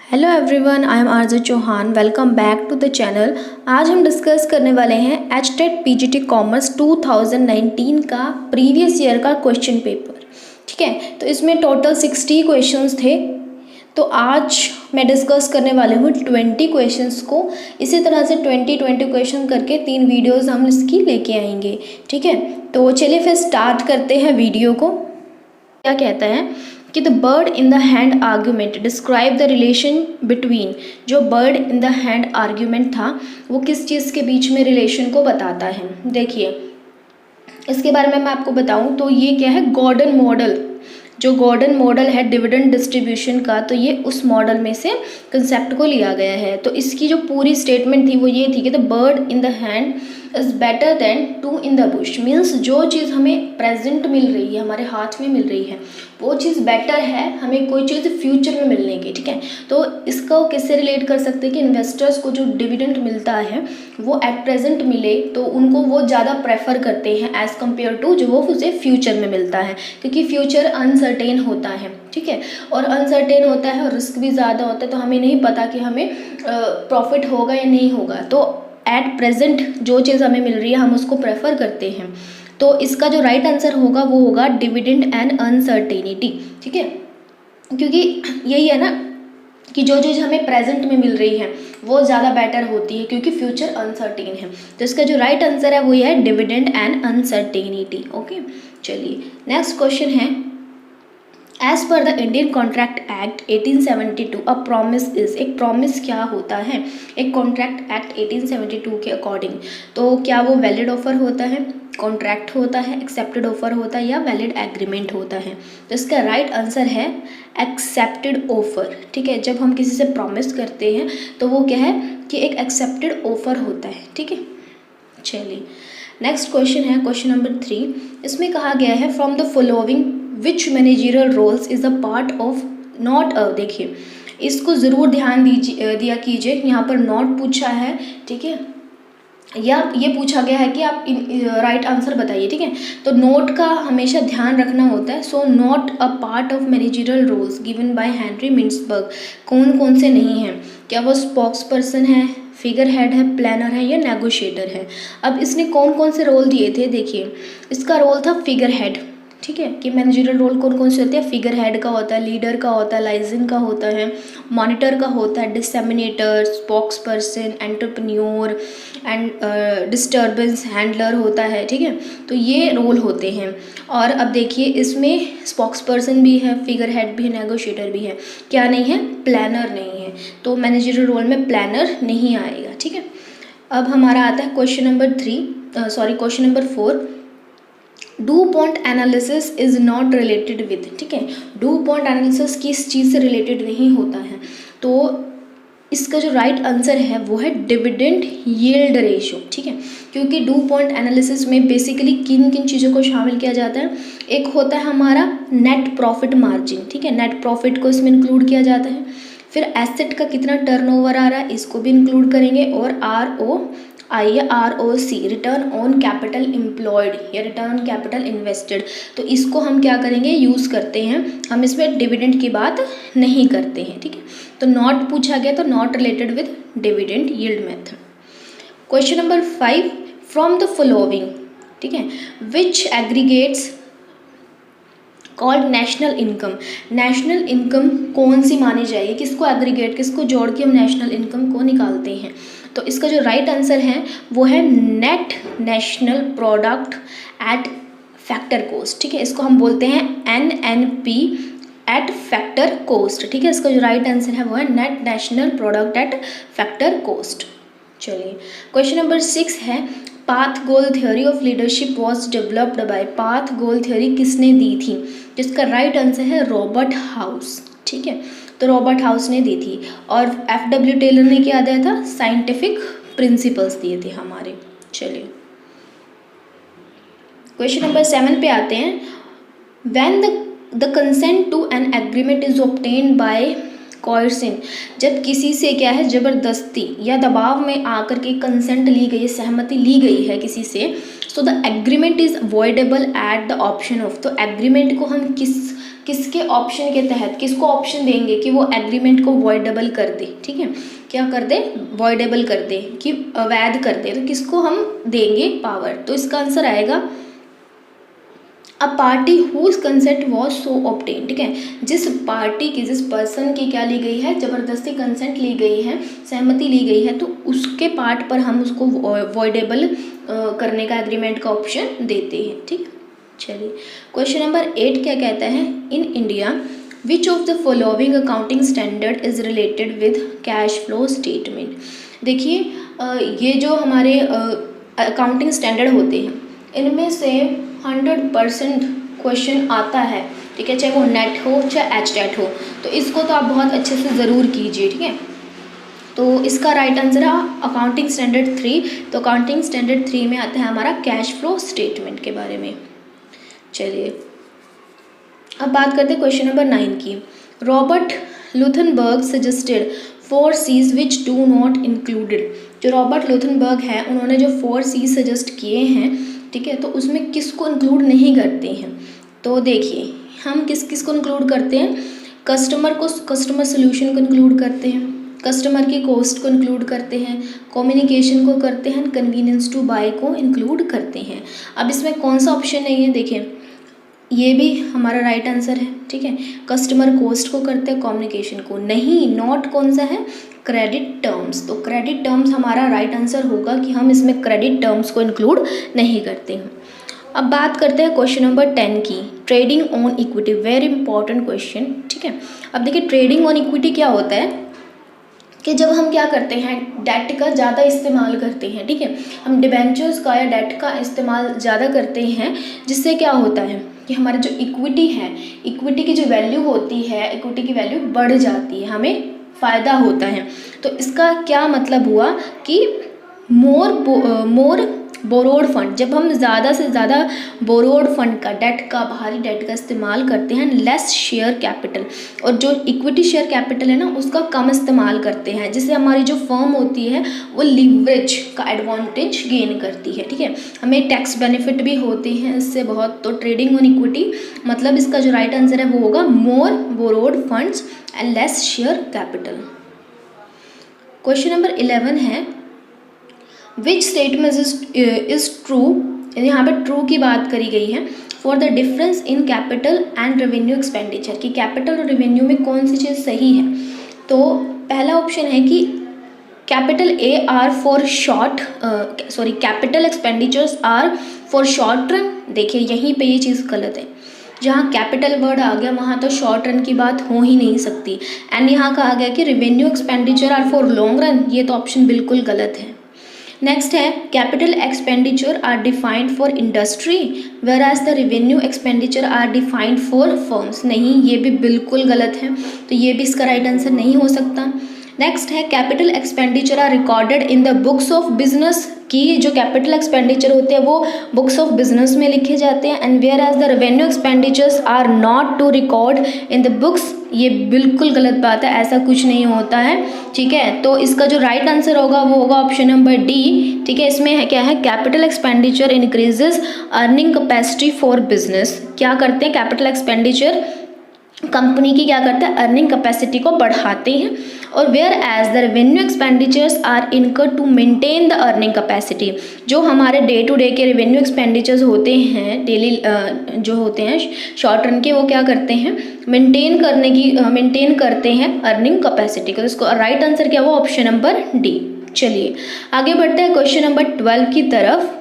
Hello everyone, I am RJ Chauhan. Welcome back to the channel. आज हम discuss करने वाले हैं एचटेट पीजीटी कॉमर्स 2019 का प्रीवियस ईयर का क्वेश्चन पेपर। ठीक है, तो इसमें टोटल 60 क्वेश्चंस थे। तो आज मैं डिस्कस करने वाले हूँ 20 क्वेश्चंस को। इसी तरह से 20 क्वेश्चन करके 3 वीडियोज़ हम इसकी लेके आएंगे। ठीक है, तो चलिए फिर स्टार्ट करते हैं वीडियो को। क्या कहता है कि the bird in the hand argument describe the relation between. जो bird in the hand argument था वो किस चीज़ के बीच में रिलेशन को बताता है। देखिए, इसके बारे में मैं आपको बताऊं तो ये क्या है, गॉर्डन मॉडल। जो गॉर्डन मॉडल है डिविडेंड डिस्ट्रीब्यूशन का, तो ये उस मॉडल में से कंसेप्ट को लिया गया है। तो इसकी जो पूरी स्टेटमेंट थी वो ये थी कि the bird in the hand is better than 2 in the Bush. Means जो चीज़ हमें प्रेजेंट मिल रही है, हमारे हाथ में मिल रही है, वो चीज़ बेटर है हमें कोई चीज़ फ्यूचर में मिलने की। ठीक है, तो इसको किससे रिलेट कर सकते हैं कि इन्वेस्टर्स को जो डिविडेंड मिलता है वो एट प्रेजेंट मिले तो उनको वो ज़्यादा प्रेफर करते हैं एज़ कम्पेयर टू जो वो उसे फ्यूचर में मिलता है, क्योंकि फ्यूचर अनसर्टेन होता है। ठीक है, और अनसर्टेन होता है और रिस्क भी ज़्यादा होता है, तो हमें नहीं पता कि हमें प्रॉफिट होगा या नहीं होगा। तो एट प्रेजेंट जो चीज़ हमें मिल रही है हम उसको प्रेफर करते हैं। तो इसका जो राइट आंसर होगा वो होगा डिविडेंड एंड अनसर्टेनिटी। ठीक है, क्योंकि यही है ना कि जो चीज़ हमें प्रेजेंट में मिल रही है वो ज़्यादा बेटर होती है क्योंकि फ्यूचर अनसर्टेन है। तो इसका जो राइट आंसर है वो ये है डिविडेंड एंड अनसर्टेनिटी। ओके, चलिए नेक्स्ट क्वेश्चन है। As per the Indian contract act 1872 a promise is. एक प्रॉमिस क्या होता है एक कॉन्ट्रैक्ट एक्ट 1872 के अकॉर्डिंग? तो क्या वो वैलिड ऑफर होता है, कॉन्ट्रैक्ट होता है, एक्सेप्टेड ऑफर होता है या वैलिड एग्रीमेंट होता है? तो इसका राइट आंसर है एक्सेप्टेड ऑफर। ठीक है, जब हम किसी से प्रॉमिस करते हैं तो वो क्या है कि एक एक्सेप्टेड ऑफर होता है। ठीक है, चलिए नेक्स्ट क्वेश्चन है क्वेश्चन नंबर 3। इसमें कहा गया है from the following which managerial roles is a part of not a. देखिए, इसको ज़रूर ध्यान दिया कीजिए। यहाँ पर नॉट पूछा है, ठीक है, या ये पूछा गया है कि आप राइट आंसर बताइए। ठीक है, तो नोट का हमेशा ध्यान रखना होता है। So not a part of managerial roles given by Henry Mintzberg. कौन कौन से नहीं हैं? क्या वो स्पोक्स पर्सन है, फिगर हेड है, प्लानर है या नेगोशिएटर है? अब इसने कौन कौन से रोल दिए थे? देखिए, इसका रोल था फिगर हेड। ठीक है, कि मैनेजरियल रोल कौन कौन से होते हैं? फिगर हेड का होता है, लीडर का होता है, लाइजन का होता है, मॉनिटर का होता है, disseminator, spokesperson, entrepreneur and disturbance handler होता है। ठीक है, तो ये रोल होते हैं। और अब देखिए, इसमें स्पोक्स पर्सन भी है, फिगर हेड भी है, नेगोशिएटर भी है। क्या नहीं है? प्लानर नहीं है। तो मैनेजरियल रोल में प्लानर नहीं आएगा। ठीक है, अब हमारा आता है question number question number 4। Do point analysis is not related with. ठीक है, डू पॉइंट एनालिसिस किस चीज़ से रिलेटेड नहीं होता है? तो इसका जो राइट आंसर है वो है डिविडेंड यील्ड रेशियो। ठीक है, क्योंकि डू पॉइंट एनालिसिस में बेसिकली किन किन चीज़ों को शामिल किया जाता है? एक होता है हमारा नेट प्रॉफिट मार्जिन। ठीक है, नेट प्रॉफिट को इसमें इंक्लूड किया जाता है। फिर एसेट का कितना टर्नओवर आ रहा है इसको भी इंक्लूड करेंगे, और ROI या ROC return on capital employed या रिटर्न ऑन कैपिटल इन्वेस्टेड, तो इसको हम क्या करेंगे? यूज़ करते हैं। हम इसमें डिविडेंड की बात नहीं करते हैं। ठीक है, तो नॉट पूछा गया तो not related with dividend yield method. Question number 5 from the following. ठीक है, which aggregates called national income. National income कौन सी मानी जाएगी? किसको एग्रीगेट, किसको जोड़ के हम नेशनल इनकम को निकालते हैं? तो इसका जो राइट आंसर है वो है net national product at factor cost. ठीक है, इसको हम बोलते हैं NNP एट फैक्टर कॉस्ट। ठीक है, इसका जो राइट आंसर है वो है net national product at factor cost. चलिए क्वेश्चन नंबर 6 है path goal theory of leadership was developed by. Path goal theory किसने दी थी? जिसका राइट आंसर है रॉबर्ट हाउस। ठीक है, तो रॉबर्ट हाउस ने दी थी। और FW टेलर ने क्या दिया था? साइंटिफिक प्रिंसिपल्स दिए थे हमारे। चलिए क्वेश्चन नंबर 7 पे आते हैं। When the consent to an agreement is obtained by coercion. जब किसी से क्या है ज़बरदस्ती या दबाव में आकर के कंसेंट ली गई है, सहमति ली गई है किसी से, so the agreement is avoidable at the option of. तो एग्रीमेंट को हम किसके ऑप्शन के तहत किसको ऑप्शन देंगे कि वो एग्रीमेंट को वॉइडेबल कर दे, ठीक है, क्या कर दे, वॉइडेबल कर दे, कि अवैध कर दे, तो किसको हम देंगे पावर। तो इसका आंसर आएगा a party whose consent was so obtain, ठीक है, जिस पार्टी की, जिस पर्सन की क्या ली गई है, ज़बरदस्ती कंसेंट ली गई है, सहमति ली गई है, तो उसके पार्ट पर हम उसको वॉइडेबल करने का, एग्रीमेंट का ऑप्शन देते हैं, ठीक है। चलिए क्वेश्चन नंबर 8 क्या कहता है, in India which of the following accounting standard is related with cash flow statement. देखिए ये जो हमारे अकाउंटिंग स्टैंडर्ड होते हैं, इनमें से 100% क्वेश्चन आता है, ठीक है, चाहे वो नेट हो चाहे एचटेट हो, तो इसको तो आप बहुत अच्छे से ज़रूर कीजिए, ठीक है। तो इसका राइट आंसर है अकाउंटिंग स्टैंडर्ड 3। तो अकाउंटिंग स्टैंडर्ड 3 में आता है हमारा कैश फ्लो स्टेटमेंट के बारे में। चलिए अब बात करते हैं क्वेश्चन नंबर 9 की। Robert Luthanberg suggested 4 C's which do not included. जो रॉबर्ट लुथनबर्ग है, उन्होंने जो 4 C's सजेस्ट किए हैं, ठीक है, तो उसमें किसको इंक्लूड नहीं करते हैं। तो देखिए हम किस किस को इंक्लूड करते हैं, कस्टमर को, कस्टमर सोल्यूशन को इंक्लूड करते हैं, कस्टमर की कॉस्ट को इंक्लूड करते हैं, कम्युनिकेशन को करते हैं, कन्वीनियंस टू बाय को इंक्लूड करते हैं। अब इसमें कौन सा ऑप्शन नहीं है, देखिए ये भी हमारा राइट आंसर है, ठीक है, कस्टमर कॉस्ट को करते हैं, कम्युनिकेशन को नहीं। नॉट कौन सा है, क्रेडिट टर्म्स। तो क्रेडिट टर्म्स हमारा राइट आंसर होगा कि हम इसमें क्रेडिट टर्म्स को इंक्लूड नहीं करते हैं। अब बात करते हैं क्वेश्चन नंबर 10 की, trading on equity, very important question, ठीक है। अब देखिए ट्रेडिंग ऑन इक्विटी क्या होता है कि जब हम क्या करते हैं, डेट का ज़्यादा इस्तेमाल करते हैं, ठीक है, हम डिबेंचर्स का या डेट का इस्तेमाल ज़्यादा करते हैं, जिससे क्या होता है कि हमारी जो इक्विटी है, इक्विटी की जो वैल्यू होती है, इक्विटी की वैल्यू बढ़ जाती है, हमें फ़ायदा होता है। तो इसका क्या मतलब हुआ कि मोर बोरोड फंड, जब हम ज़्यादा से ज़्यादा बोरोड फंड का, डेट का, बाहरी डेट का इस्तेमाल करते हैं, लेस शेयर कैपिटल, और जो इक्विटी शेयर कैपिटल है ना, उसका कम इस्तेमाल करते हैं, जिससे हमारी जो फर्म होती है वो लिवरेज का एडवांटेज गेन करती है, ठीक है, हमें टैक्स बेनिफिट भी होते हैं इससे बहुत। तो ट्रेडिंग ऑन इक्विटी मतलब इसका जो राइट आंसर है वो होगा more borrowed funds and less share capital. Question number 11 है, विच स्टेटमेंट इज ट्रू, यहाँ पे ट्रू की बात करी गई है, for the difference in capital and revenue expenditure, कि कैपिटल और रेवेन्यू में कौन सी चीज़ सही है। तो पहला ऑप्शन है कि capital A R for capital expenditures are for short run. देखिए यहीं पे ये चीज़ गलत है, जहाँ कैपिटल वर्ड आ गया वहाँ तो शॉर्ट रन की बात हो ही नहीं सकती। एंड यहाँ कहा गया कि revenue expenditure are for long run, ये तो ऑप्शन बिल्कुल गलत है। नेक्स्ट है capital expenditure are defined for industry whereas the revenue expenditure are defined for firms. नहीं, ये भी बिल्कुल गलत है, तो ये भी इसका राइट आंसर नहीं हो सकता। नेक्स्ट है capital expenditure are recorded in the books of business, कि जो कैपिटल एक्सपेंडिचर होते हैं वो बुक्स ऑफ बिजनेस में लिखे जाते हैं। And whereas the revenue expenditures are not to record in the books, ये बिल्कुल गलत बात है, ऐसा कुछ नहीं होता है, ठीक है। तो इसका जो राइट आंसर होगा वो होगा ऑप्शन नंबर डी, ठीक है। इसमें है क्या है, capital expenditure increases earning capacity for business. क्या करते हैं कैपिटल एक्सपेंडिचर, कंपनी की क्या करते हैं, अर्निंग कैपेसिटी को बढ़ाते हैं। और whereas the revenue expenditures are incurred to maintain the earning capacity, जो हमारे डे टू डे के रेवेन्यू एक्सपेंडिचर्स होते हैं, डेली जो होते हैं शॉर्ट रन के, वो क्या करते हैं, मेंटेन करते हैं अर्निंग कैपेसिटी को। तो इसको राइट आंसर क्या हुआ, ऑप्शन नंबर डी। चलिए आगे बढ़ते हैं क्वेश्चन नंबर 12 की तरफ।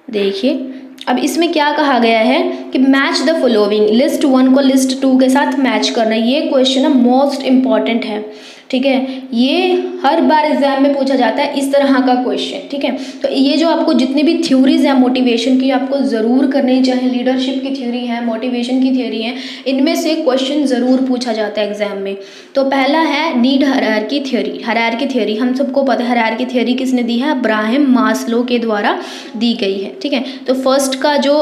देखिए अब इसमें क्या कहा गया है कि मैच द फॉलोइंग, लिस्ट 1 को लिस्ट 2 के साथ मैच करना। ये क्वेश्चन है मोस्ट इम्पॉर्टेंट है, ठीक है, ये हर बार एग्जाम में पूछा जाता है इस तरह का क्वेश्चन, ठीक है। तो ये जो आपको जितनी भी थ्योरीज हैं मोटिवेशन की, आपको ज़रूर करनी चाहिए। लीडरशिप की थ्योरी है, मोटिवेशन की थ्योरी है, इनमें से क्वेश्चन ज़रूर पूछा जाता है एग्जाम में। तो पहला है need hierarchy theory. Hierarchy theory हम सबको पता है, हायरार्की थ्योरी किसने दी है, अब्राहम मास्लो के द्वारा दी गई है, ठीक है। तो फर्स्ट का जो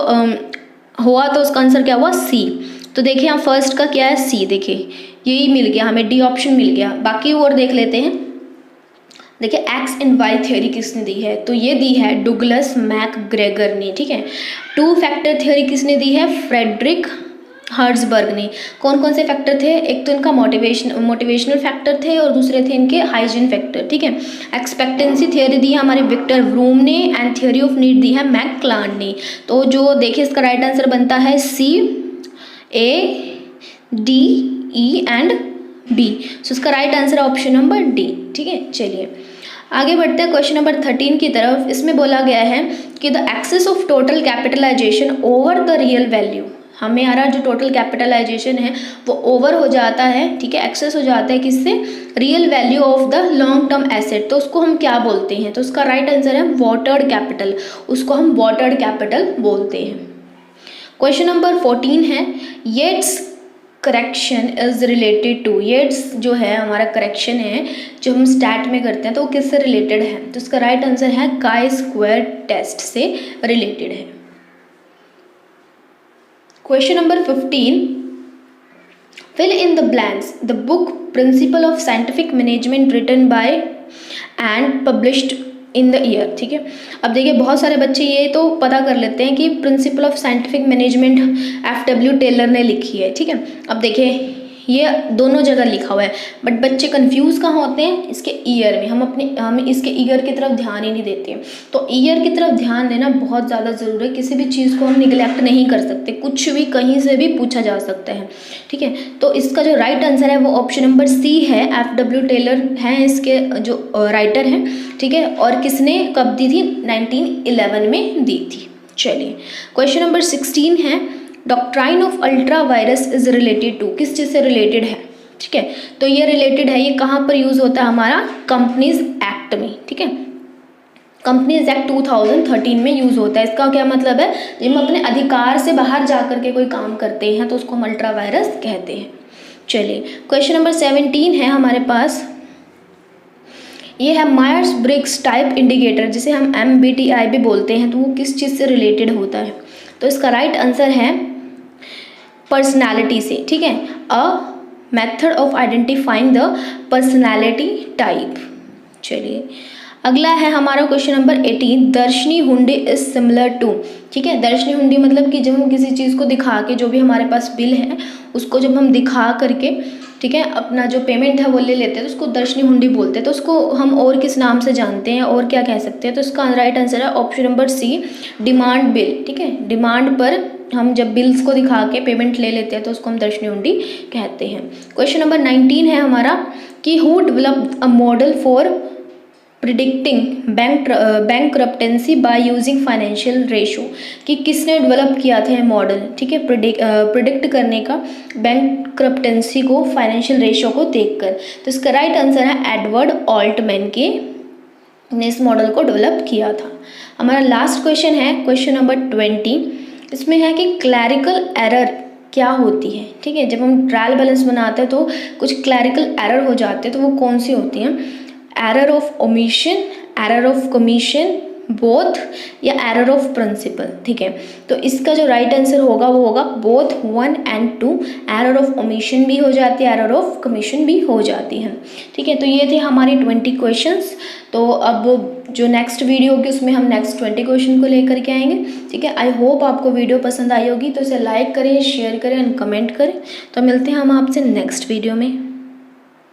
हुआ तो उसका आंसर क्या हुआ, सी। तो देखिए यहाँ फर्स्ट का क्या है, सी, देखिए यही मिल गया हमें, डी ऑप्शन मिल गया। बाकी और देख लेते हैं। देखिए एक्स एंड वाई थ्योरी किसने दी है, तो ये दी है डुगलस मैकग्रेगर ने, ठीक है। 2 फैक्टर थ्योरी किसने दी है, फ्रेडरिक हर्ट्जबर्ग ने। कौन कौन से फैक्टर थे? एक तो इनका मोटिवेशनल फैक्टर थे और दूसरे थे इनके हाइजीन फैक्टर, ठीक है। एक्सपेक्टेंसी थियोरी दी है हमारे विक्टर व्रूम ने and theory of need the है मैकक्लार्न ने। तो जो देखिए इसका राइट आंसर बनता है C, A, D, E and B। सो इसका राइट आंसर है ऑप्शन नंबर D, ठीक है। चलिए आगे बढ़ते हैं क्वेश्चन नंबर 13 की तरफ। इसमें बोला गया है कि the excess of total capitalization over the real value. हमें आ रहा जो टोटल कैपिटलाइजेशन है वो ओवर हो जाता है, ठीक है, एक्सेस हो जाता है किससे? Real value of the long term asset. तो उसको हम क्या बोलते हैं? तो उसका राइट आंसर है वाटर्ड कैपिटल। उसको हम वाटर्ड कैपिटल बोलते हैं। क्वेश्चन नंबर 14 है Yates correction is related to. Yates जो है हमारा करेक्शन है जो हम स्टैट में करते हैं तो वो किससे रिलेटेड है? तो इसका राइट आंसर है काई स्क्वायर टेस्ट से रिलेटेड है। Question number 15 fill in the blanks. The book principle of scientific management written by and published in the year, ठीक है। अब देखिए बहुत सारे बच्चे ये तो पता कर लेते हैं कि principle of scientific management FW Taylor ने लिखी है, ठीक है। अब देखिए ये दोनों जगह लिखा हुआ है बट बच्चे कंफ्यूज कहाँ होते हैं? इसके ईयर में। हम इसके ईयर की तरफ ध्यान ही नहीं देते हैं। तो ईयर की तरफ ध्यान देना बहुत ज़्यादा ज़रूरी है। किसी भी चीज़ को हम निगलेक्ट नहीं कर सकते, कुछ भी कहीं से भी पूछा जा सकता है, ठीक है। तो इसका जो राइट आंसर है वो ऑप्शन नंबर C है। FW टेलर हैं इसके जो राइटर हैं, ठीक है। और किसने कब दी थी? 1911 में दी थी। चलिए क्वेश्चन नंबर 16 है doctrine of ultra vires is related to. किस चीज़ से रिलेटेड है? ठीक है, तो ये रिलेटेड है, ये कहाँ पर यूज़ होता है? हमारा कंपनीज एक्ट में, ठीक है। कंपनीज एक्ट 2013 में यूज़ होता है। इसका क्या मतलब है? जब हम अपने अधिकार से बाहर जा कर के कोई काम करते हैं तो उसको हम अल्ट्रा वायरस कहते हैं। चलिए क्वेश्चन नंबर 17 है हमारे पास, ये है मायर्स ब्रिग्स टाइप इंडिकेटर जिसे हम MBTI भी बोलते हैं। तो वो किस चीज़ से रिलेटेड होता है? तो इसका राइट आंसर है पर्सनालिटी से, ठीक है। A method of identifying the personality type. चलिए अगला है हमारा क्वेश्चन नंबर 18 दर्शनी हुंडी इज सिमिलर टू, ठीक है। दर्शनी हुंडी मतलब कि जब हम किसी चीज़ को दिखा के, जो भी हमारे पास बिल है उसको जब हम दिखा करके, ठीक है, अपना जो पेमेंट है वो ले लेते हैं तो उसको दर्शनी हुंडी बोलते हैं। तो उसको हम और किस नाम से जानते हैं और क्या कह सकते हैं? तो इसका राइट आंसर है option number C demand bill, ठीक है। डिमांड पर हम जब बिल्स को दिखा के पेमेंट ले लेते हैं तो उसको हम दर्शनी हुंडी कहते हैं। क्वेश्चन नंबर 19 है हमारा कि who developed a model for predicting bankruptcy by using financial ratio. कि किसने डेवलप किया था मॉडल, ठीक है, प्रिडिक्ट करने का बैंक करप्टेंसी को फाइनेंशियल रेशो को देखकर। तो इसका राइट आंसर है एडवर्ड ऑल्टमैन के ने इस मॉडल को डेवलप किया था। हमारा लास्ट क्वेश्चन है क्वेश्चन नंबर 20। इसमें है कि क्लैरिकल एरर क्या होती है, ठीक है। जब हम ट्रायल बैलेंस बनाते हैं तो कुछ क्लैरिकल एरर हो जाते हैं, तो वो कौन सी होती हैं? Error of omission, error of commission, both, या एरर ऑफ प्रिंसिपल, ठीक है। तो इसका जो राइट आंसर होगा वो होगा both 1 and 2। Error of omission भी हो जाती है, एरर ऑफ कमीशन भी हो जाती है, ठीक है। तो ये थे हमारे 20 क्वेश्चंस। तो अब जो नेक्स्ट वीडियो होगी उसमें हम नेक्स्ट 20 क्वेश्चन को लेकर के आएंगे, ठीक है। आई होप आपको वीडियो पसंद आई होगी, तो इसे लाइक करें, शेयर करें एंड कमेंट करें। तो मिलते हैं हम आपसे नेक्स्ट वीडियो में।